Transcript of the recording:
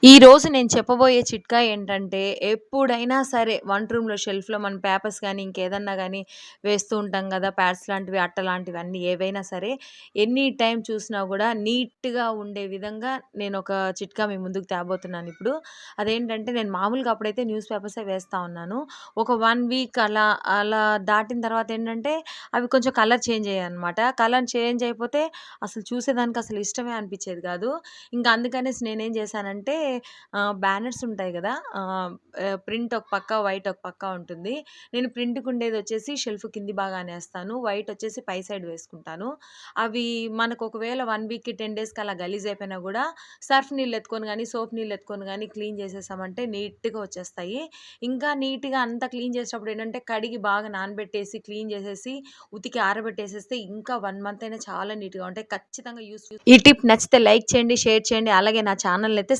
ఈరోజు నేను చెప్పబోయే చిట్కా ఏంటంటే, ఎప్పుడైనా సరే వంట రూమ్‌లో షెల్ఫ్‌లో మన పేపర్స్ గానీ, ఇంకేదన్నా గానీ వేస్తూ ఉంటాం గదా! ప్యాడ్స్ లాంటివి, అట్ట లాంటివన్నీ ఏవైనా సరే, ఎనీ టైమ్ చూసినా గూడా నీట్‌గా ఉండే విధంగా నేనొక చిట్కా మీ ముందుకు తేబోతున్నానిప్పుడు. అదేంటంటే, నేను మామూలుగా అప్పుడైతే న్యూస్ పేపర్సే వేస్తా ఉన్నాను. ఒక 1 వీక్ అలా దాటిన తర్వాతేంటంటే, అవి కొంచెం కలర్ చేంజ్ అయ్యాయనమాట. కలర్ చేంజ్ అయిపోతే అసలు చూసేదానికి అసలు ఇష్టమే అనిపిచ్చేది గాదు. ఇంకా అందుకనేసి నేనేం జేశానంటే బ్యానర్స్ ఉంటాయి గదా! ప్రింట్ ఒక పక్క, వైట్ ఒక పక్క ఉంటుంది. నేను ప్రింట్‌కుండేదొచ్చేసి షెల్ఫ్ కింది భాగానేస్తాను. వైట్ వచ్చేసి పై సైడ్ వేసుకుంటాను. అవి మనకు ఒకవేళ 1 వీక్‌కి, 10 డేస్‌కి అలా గలీజ్ అయిపోయినా గూడా సర్ఫ్ నీళ్ళెత్తుకొని గానీ, సోప్ నీళ్ళెత్తుకొని గానీ క్లీన్ చేసేసామంటే నీట్‌గా వచ్చేస్తాయి. ఇంకా నీట్‌గా అంతా క్లీన్ చేసేటప్పుడు ఏంటంటే కడిగి బాగా నానబెట్టేసి, క్లీన్ చేసేసి, ఉతికి ఆరబెట్టేసేస్తే ఇంకా 1 మంత్ అయినా చాలా నీట్‌గా ఉంటాయి. ఖచ్చితంగా ఈ టిప్ నచ్చితే లైక్ చేయండి, షేర్ చేయండి. అలాగే నా ఛానెల్‌నైతే